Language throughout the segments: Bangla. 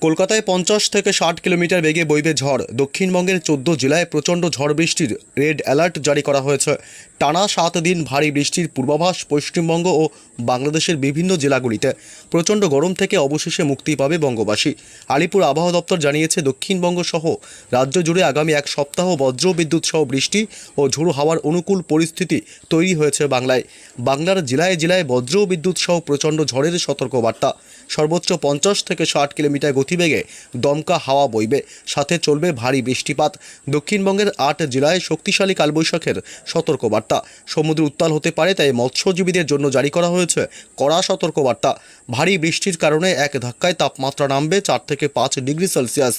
কলকাতায় 50 থেকে 60 কিলোমিটার বেগে বইবে ঝড়। দক্ষিণবঙ্গের 14 জেলায় প্রচণ্ড ঝড় বৃষ্টির রেড অ্যালার্ট জারি করা হয়েছে। টানা 7 দিন ভারী বৃষ্টির পূর্বাভাস পশ্চিমবঙ্গ ও বাংলাদেশের বিভিন্ন জেলাগুলিতে। প্রচণ্ড গরম থেকে অবশেষে মুক্তি পাবে বঙ্গবাসী। আলিপুর আবহাওয়া দপ্তর জানিয়েছে, দক্ষিণবঙ্গ সহ রাজ্য জুড়ে আগামী এক সপ্তাহ বজ্র বিদ্যুৎ সহ বৃষ্টি ও ঝোড়ো হাওয়ার অনুকূল পরিস্থিতি তৈরি হয়েছে বাংলায়। বাংলার জেলায় জেলায় বজ্র বিদ্যুৎ সহ প্রচণ্ড ঝড়ের সতর্কবার্তা। সর্বোচ্চ 50 থেকে 60 কিলোমিটার গতিবেগে দমকা হাওয়া বইবে, সাথে চলবে ভারী বৃষ্টিপাত। দক্ষিণবঙ্গের 8 জেলায় শক্তিশালী কালবৈশাখের সতর্কবার্তা। সমুদ্র উত্তাল হতে পারে, তাই মৎস্যজীবীদের জন্য জারি করা হয়েছে কড়া সতর্কবার্তা। ভারী বৃষ্টির কারণে এক ধাক্কায় তাপমাত্রা নামবে 4 থেকে 5 ডিগ্রি সেলসিয়াস,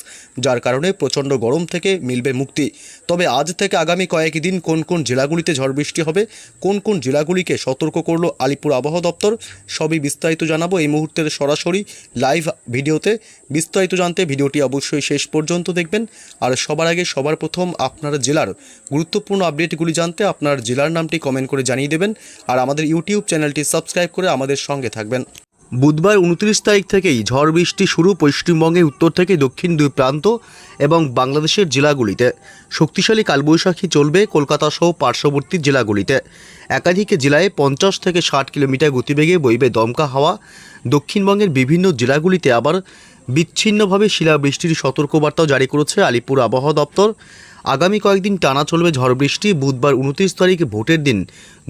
যার কারণে প্রচণ্ড গরম থেকে মিলবে মুক্তি। তবে আজ থেকে আগামী কয়েকদিন কোন কোন জেলাগুলিতে ঝড় বৃষ্টি হবে, কোন কোন জেলাগুলিকে সতর্ক করলো আলিপুর আবহাওয়া দপ্তর, সবই বিস্তারিত জানাবো এই মুহূর্তের সরাসরি লাইভ ভিডিওতে। বিস্তারিত জানতে ভিডিওটি অবশ্যই শেষ পর্যন্ত দেখবেন। আর সবার আগে সবার প্রথম আপনার জেলার গুরুত্বপূর্ণ আপডেটগুলি জানতে আপনার জেলার নামটি কমেন্ট করে জানিয়ে দেবেন। আর আমাদের ইউটিউব চ্যানেলটি সাবস্ক্রাইব করে আমাদের সঙ্গে থাকবেন। বুধবার 29 তারিখ থেকেই ঝড় বৃষ্টি শুরু পশ্চিমবঙ্গের উত্তর থেকে দক্ষিণ দুই প্রান্ত এবং বাংলাদেশের জেলাগুলিতে। শক্তিশালী কালবৈশাখী চলবে কলকাতা সহ পার্শ্ববর্তী জেলাগুলিতে। একাধিক জেলায় 50 থেকে 60 কিলোমিটার গতিবেগে বইবে দমকা হাওয়া। দক্ষিণবঙ্গের বিভিন্ন জেলাগুলিতে আবার বিচ্ছিন্নভাবে শিলাবৃষ্টির সতর্কবার্তাও জারি করেছে আলিপুর আবহাওয়া দপ্তর। আগামী কয়েকদিন টানা চলবে ঝড় বৃষ্টি। বুধবার 29 তারিখ ভোটের দিন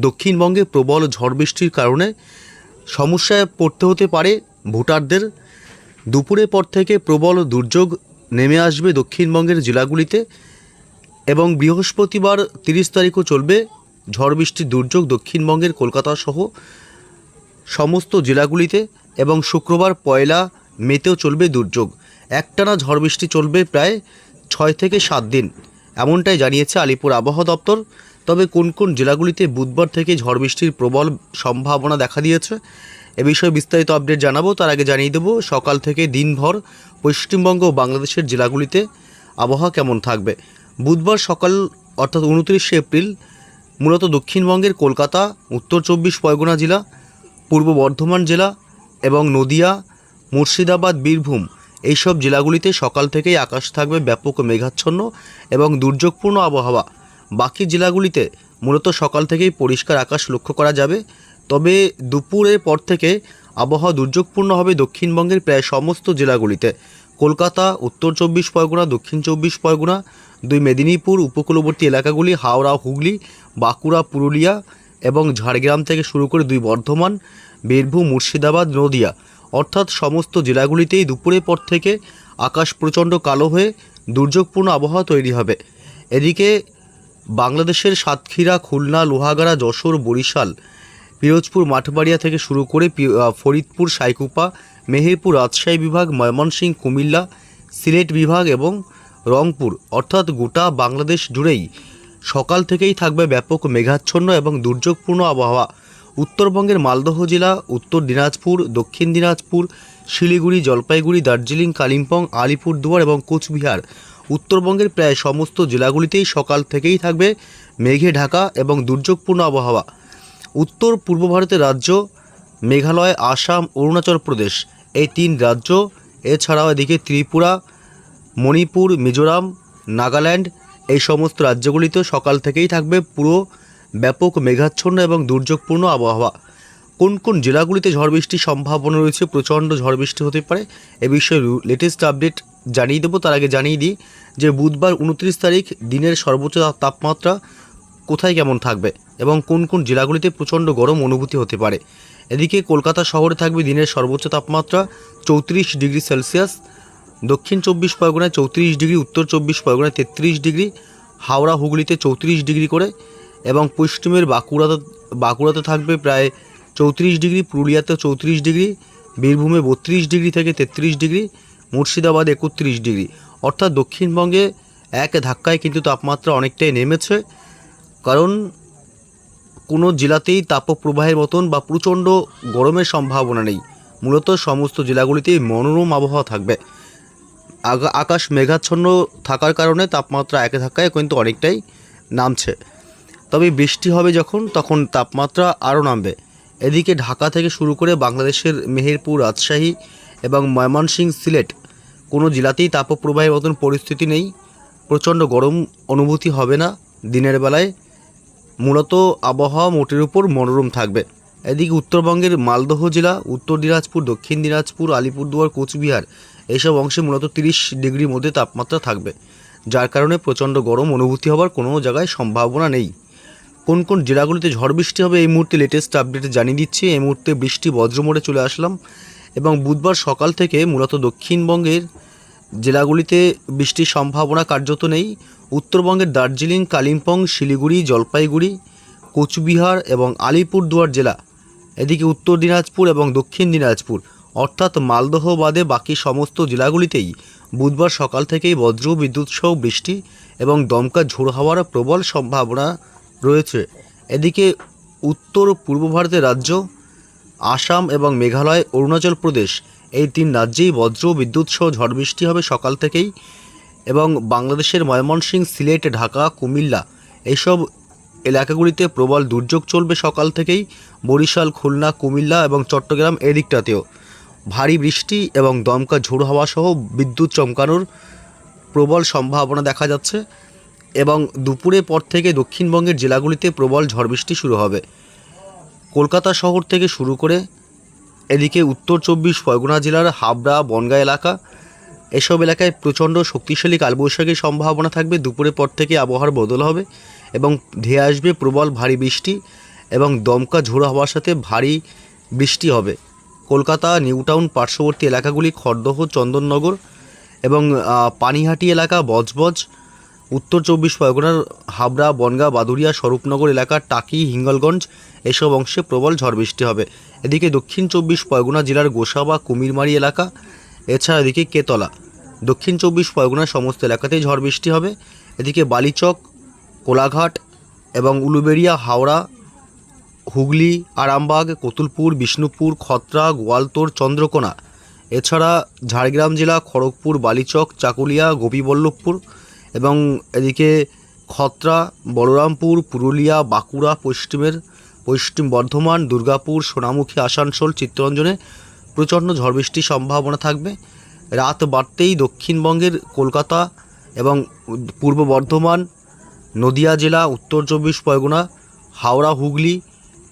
দক্ষিণবঙ্গে প্রবল ঝড় বৃষ্টির কারণে সমস্যায় পড়তে হতে পারে ভোটারদের। দুপুরের পর থেকে প্রবল দুর্যোগ নেমে আসবে দক্ষিণবঙ্গের জেলাগুলিতে এবং বৃহস্পতিবার 30 তারিখও চলবে ঝড় বৃষ্টির দুর্যোগ দক্ষিণবঙ্গের কলকাতা সহ সমস্ত জেলাগুলিতে এবং শুক্রবার 1 মেতেও চলবে দুর্যোগ। একটানা ঝড় বৃষ্টি চলবে প্রায় 6 থেকে 7 দিন, এমনটাই জানিয়েছে আলিপুর আবহাওয়া দপ্তর। তবে কোন কোন জেলাগুলিতে বুধবার থেকে ঝড় বৃষ্টির প্রবল সম্ভাবনা দেখা দিয়েছে এ বিষয়ে বিস্তারিত আপডেট জানাবো। তার আগে জানিয়ে দেবো সকাল থেকে দিনভর পশ্চিমবঙ্গ ও বাংলাদেশের জেলাগুলিতে আবহাওয়া কেমন থাকবে। বুধবার সকাল অর্থাৎ 29শে এপ্রিল মূলত দক্ষিণবঙ্গের কলকাতা, উত্তর 24 পরগনা জেলা, পূর্ব বর্ধমান জেলা এবং নদিয়া, মুর্শিদাবাদ, বীরভূম এইসব জেলাগুলিতে সকাল থেকেই আকাশ থাকবে ব্যাপক মেঘাচ্ছন্ন এবং দুর্যোগপূর্ণ আবহাওয়া। বাকি জেলাগুলিতে মূলত সকাল থেকেই পরিষ্কার আকাশ লক্ষ্য করা যাবে। তবে দুপুরের পর থেকে আবহাওয়া দুর্যোগপূর্ণ হবে দক্ষিণবঙ্গের প্রায় সমস্ত জেলাগুলিতে। কলকাতা, উত্তর 24 পরগনা, দক্ষিণ 24 পরগনা, 2 মেদিনীপুর, উপকূলবর্তী এলাকাগুলি হাওড়া, হুগলি, বাঁকুড়া, পুরুলিয়া এবং ঝাড়গ্রাম থেকে শুরু করে 2 বর্ধমান, বীরভূম, মুর্শিদাবাদ, নদিয়া অর্থাৎ সমস্ত জেলাগুলিতেই দুপুরের পর থেকে আকাশ প্রচণ্ড কালো হয়ে দুর্যোগপূর্ণ আবহাওয়া তৈরি হবে। এদিকে বাংলাদেশের সাতক্ষীরা, খুলনা, লোহাগাড়া, যশোর, বরিশাল, পিরোজপুর, মাঠবাড়িয়া থেকে শুরু করে ফরিদপুর, সাইকুপা, মেহেরপুর, রাজশাহী বিভাগ, ময়মনসিংহ, কুমিল্লা, সিলেট বিভাগ এবং রংপুর অর্থাৎ গোটা বাংলাদেশ জুড়েই সকাল থেকেই থাকবে ব্যাপক মেঘাচ্ছন্ন এবং দুর্যোগপূর্ণ আবহাওয়া। উত্তরবঙ্গের মালদহ জেলা, উত্তর দিনাজপুর, দক্ষিণ দিনাজপুর, শিলিগুড়ি, জলপাইগুড়ি, দার্জিলিং, কালিম্পং, আলিপুরদুয়ার এবং কোচবিহার উত্তরবঙ্গের প্রায় সমস্ত জেলাগুলিতেই সকাল থেকেই থাকবে মেঘে ঢাকা এবং দুর্যোগপূর্ণ আবহাওয়া। উত্তর পূর্ব ভারতের রাজ্য মেঘালয়, আসাম, অরুণাচল প্রদেশ এই 3 রাজ্য, এছাড়াও এদিকে ত্রিপুরা, মণিপুর, মিজোরাম, নাগাল্যান্ড এই সমস্ত রাজ্যগুলিতেও সকাল থেকেই থাকবে পুরো ব্যাপক মেঘাচ্ছন্ন এবং দুর্যোগপূর্ণ আবহাওয়া। কোন কোন জেলাগুলিতে ঝড় বৃষ্টির সম্ভাবনা রয়েছে, প্রচণ্ড ঝড় বৃষ্টি হতে পারে এ বিষয়ে লেটেস্ট আপডেট জানিয়ে দেবো। তার আগে জানিয়ে দিই যে বুধবার 29 তারিখ দিনের সর্বোচ্চ তাপমাত্রা কোথায় কেমন থাকবে এবং কোন কোন জেলাগুলিতে প্রচণ্ড গরম অনুভূতি হতে পারে। এদিকে কলকাতা শহরে থাকবে দিনের সর্বোচ্চ তাপমাত্রা 34 ডিগ্রি সেলসিয়াস, দক্ষিণ 24 পরগনায় 34 ডিগ্রি, উত্তর 24 পরগনায় 33 ডিগ্রি, হাওড়া, হুগলিতে 34 ডিগ্রি করে এবং পশ্চিমের বাঁকুড়াতে থাকবে প্রায় 34 ডিগ্রি, পুরুলিয়াতে 34 ডিগ্রি, বীরভূমে 32 ডিগ্রি থেকে 33 ডিগ্রি, মুর্শিদাবাদ 31 ডিগ্রি অর্থাৎ দক্ষিণবঙ্গে এক ধাক্কায় কিন্তু তাপমাত্রা অনেকটাই নেমেছে। কারণ কোনো জেলাতেই তাপপ্রবাহের মতন বা প্রচণ্ড গরমের সম্ভাবনা নেই। মূলত সমস্ত জেলাগুলিতেই মনোরম আবহাওয়া থাকবে। আকাশ মেঘাচ্ছন্ন থাকার কারণে তাপমাত্রা এক ধাক্কায় কিন্তু অনেকটাই নামছে। তবে বৃষ্টি হবে তখন তাপমাত্রা আরও নামবে। এদিকে ঢাকা থেকে শুরু করে বাংলাদেশের মেহেরপুর, রাজশাহী এবং ময়মনসিংহ, সিলেট কোনো জেলাতেই তাপপ্রবাহের মতন পরিস্থিতি নেই। প্রচণ্ড গরম অনুভূতি হবে না। দিনের বেলায় মূলত আবহাওয়া মোটের উপর মনোরম থাকবে। এদিকে উত্তরবঙ্গের মালদহ জেলা, উত্তর দিনাজপুর, দক্ষিণ দিনাজপুর, আলিপুরদুয়ার, কোচবিহার এইসব অংশে মূলত 30 ডিগ্রির মধ্যে তাপমাত্রা থাকবে, যার কারণে প্রচণ্ড গরম অনুভূতি হবার কোনো জায়গায় সম্ভাবনা নেই। কোন কোন জেলাগুলিতে ঝড় বৃষ্টি হবে এই মুহূর্তে লেটেস্ট আপডেট জানিয়ে দিচ্ছি। এই মুহূর্তে বৃষ্টি বজ্রমোড়ে চলে আসলাম এবং বুধবার সকাল থেকে মূলত দক্ষিণবঙ্গের জেলাগুলিতে বৃষ্টির সম্ভাবনা কার্যত নেই। উত্তরবঙ্গের দার্জিলিং, কালিম্পং, শিলিগুড়ি, জলপাইগুড়ি, কোচবিহার এবং আলিপুরদুয়ার জেলা, এদিকে উত্তর দিনাজপুর এবং দক্ষিণ দিনাজপুর অর্থাৎ মালদহ বাদে বাকি সমস্ত জেলাগুলিতেই বুধবার সকাল থেকেই বজ্র বিদ্যুৎ সহ বৃষ্টি এবং দমকা ঝোড়ো হাওয়ার প্রবল সম্ভাবনা রয়েছে। এদিকে উত্তর পূর্ব ভারতের রাজ্য আসাম এবং মেঘালয়, অরুণাচল প্রদেশ এই 3 রাজ্যেই বজ্র বিদ্যুৎ সহ ঝড় বৃষ্টি হবে সকাল থেকেই এবং বাংলাদেশের ময়মনসিংহ, সিলেট, ঢাকা, কুমিল্লা এইসব এলাকাগুলিতে প্রবল দুর্যোগ চলবে সকাল থেকেই। বরিশাল, খুলনা, কুমিল্লা এবং চট্টগ্রাম এদিকটাতেও ভারী বৃষ্টি এবং দমকা ঝোড়ো হাওয়া সহ বিদ্যুৎ চমকানোর প্রবল সম্ভাবনা দেখা যাচ্ছে এবং দুপুরের পর থেকে দক্ষিণবঙ্গের জেলাগুলিতে প্রবল ঝড় বৃষ্টি শুরু হবে। কলকাতা শহর থেকে শুরু করে এদিকে উত্তর 24 পরগনা জেলার হাবড়া, বনগাঁ এলাকা এসব এলাকায় প্রচণ্ড শক্তিশালী কালবৈশাখীর সম্ভাবনা থাকবে। দুপুরের পর থেকে আবহাওয়ার বদল হবে এবং ধেয়ে আসবে প্রবল ভারী বৃষ্টি এবং দমকা ঝোড়ো হাওয়ার সাথে ভারী বৃষ্টি হবে। কলকাতা নিউ টাউন পার্শ্ববর্তী এলাকাগুলি খড়দহ, চন্দননগর এবং পানিহাটি এলাকা, বজবজ, উত্তর 24 পরগনার হাবড়া, বনগাঁ, বাদুড়িয়া, স্বরূপনগর এলাকার টাকি, হিঙ্গলগঞ্জ এসব অংশে প্রবল ঝড় বৃষ্টি হবে। এদিকে দক্ষিণ 24 পরগনা জেলার গোসাবা, কুমিরমারি এলাকা, এছাড়া এদিকে কেতলা, দক্ষিণ 24 পরগনার সমস্ত এলাকাতেই ঝড় বৃষ্টি হবে। এদিকে বালিচক, কোলাঘাট এবং উলুবেড়িয়া, হাওড়া, হুগলি, আরামবাগ, কতুলপুর, বিষ্ণুপুর, খত্রা, গোয়ালতোড়, চন্দ্রকোনা এছাড়া ঝাড়গ্রাম জেলা, খড়গপুর, বালিচক, চাকুলিয়া, গোপীবল্লভপুর এবং এদিকে খত্রা, বলরামপুর, পুরুলিয়া, বাঁকুড়া, পশ্চিম বর্ধমান, দুর্গাপুর, সোনামুখী, আসানসোল, চিত্তরঞ্জনে প্রচণ্ড ঝড় বৃষ্টির সম্ভাবনা থাকবে। রাত বাড়তেই দক্ষিণবঙ্গের কলকাতা এবং পূর্ব বর্ধমান, নদিয়া জেলা, উত্তর 24 পরগনা, হাওড়া, হুগলি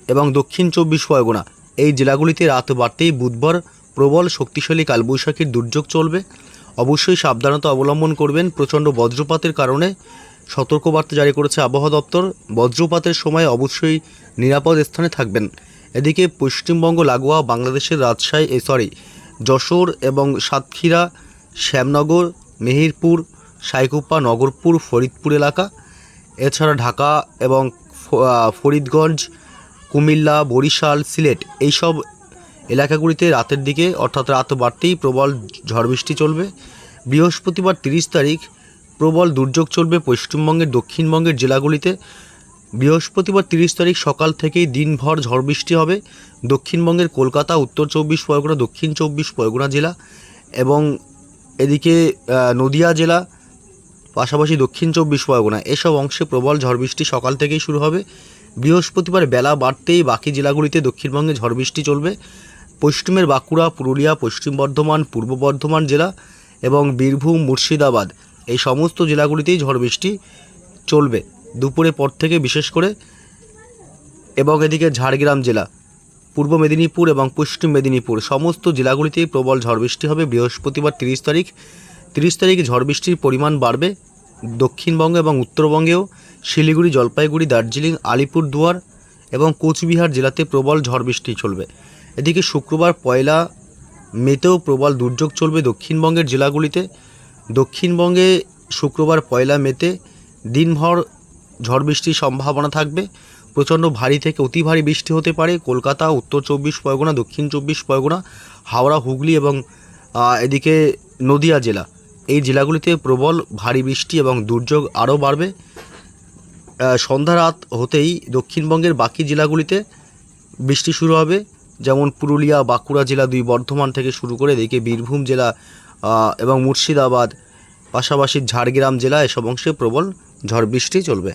এবং দক্ষিণ 24 পরগনা এই জেলাগুলিতে রাত বাড়তেই বুধবার প্রবল শক্তিশালী কালবৈশাখীর দুর্যোগ চলবে। অবশ্যই সাবধানতা অবলম্বন করবেন। প্রচণ্ড বজ্রপাতের কারণে সতর্কবার্তা জারি করেছে আবহাওয়া দপ্তর। বজ্রপাতের সময় অবশ্যই নিরাপদ স্থানে থাকবেন। এদিকে পশ্চিমবঙ্গ লাগোয়া বাংলাদেশের যশোর এবং সাতক্ষীরা, শ্যামনগর, মেহেরপুর, সাইকুপা, নগরপুর, ফরিদপুর এলাকা, এছাড়া ঢাকা এবং ফরিদগঞ্জ, কুমিল্লা, বরিশাল, সিলেট এইসব এলাকাগুলিতে রাতের দিকে অর্থাৎ রাত বাড়তেই প্রবল ঝড় বৃষ্টি চলবে। বৃহস্পতিবার 30 তারিখ প্রবল দুর্যোগ চলবে পশ্চিমবঙ্গের দক্ষিণবঙ্গের জেলাগুলিতে। বৃহস্পতিবার 30 তারিখ সকাল থেকেই দিনভর ঝড় বৃষ্টি হবে দক্ষিণবঙ্গের কলকাতা, উত্তর 24 পরগনা, দক্ষিণ 24 পরগনা জেলা এবং এদিকে নদিয়া জেলা, পাশাপাশি দক্ষিণ 24 পরগনা এসব অংশে প্রবল ঝড় বৃষ্টি সকাল থেকেই শুরু হবে। বৃহস্পতিবার বেলা বাড়তেই বাকি জেলাগুলিতে দক্ষিণবঙ্গে ঝড় বৃষ্টি চলবে। পশ্চিমের বাঁকুড়া, পুরুলিয়া, পশ্চিম বর্ধমান, পূর্ব বর্ধমান জেলা এবং বীরভূম, মুর্শিদাবাদ এই সমস্ত জেলাগুলিতেই ঝড় বৃষ্টি চলবে দুপুরের পর থেকে বিশেষ করে। এবং এদিকে ঝাড়গ্রাম জেলা, পূর্ব মেদিনীপুর এবং পশ্চিম মেদিনীপুর সমস্ত জেলাগুলিতেই প্রবল ঝড় বৃষ্টি হবে বৃহস্পতিবার 30 তারিখ ঝড় বৃষ্টির পরিমাণ বাড়বে দক্ষিণবঙ্গ এবং উত্তরবঙ্গেও। শিলিগুড়ি, জলপাইগুড়ি, দার্জিলিং, আলিপুরদুয়ার এবং কোচবিহার জেলাতে প্রবল ঝড় বৃষ্টি চলবে। এদিকে শুক্রবার 1 মেতেও প্রবল দুর্যোগ চলবে দক্ষিণবঙ্গের জেলাগুলিতে। দক্ষিণবঙ্গে শুক্রবার 1 মেতে দিনভর ঝড় বৃষ্টির সম্ভাবনা থাকবে। প্রচণ্ড ভারী থেকে অতি ভারী বৃষ্টি হতে পারে কলকাতা, উত্তর 24 পরগনা, দক্ষিণ 24 পরগনা, হাওড়া, হুগলি এবং এদিকে নদিয়া জেলা এই জেলাগুলিতে প্রবল ভারী বৃষ্টি এবং দুর্যোগ আরও বাড়বে। সন্ধ্যা রাত হতেই দক্ষিণবঙ্গের বাকি জেলাগুলিতে বৃষ্টি শুরু হবে, যেমন পুরুলিয়া, বাঁকুড়া জেলা, 2 বর্ধমান থেকে শুরু করে এদিকে বীরভূম জেলা এবং মুর্শিদাবাদ, পাশাপাশি ঝাড়গ্রাম জেলা এসব অংশে প্রবল ঝড় বৃষ্টি চলবে।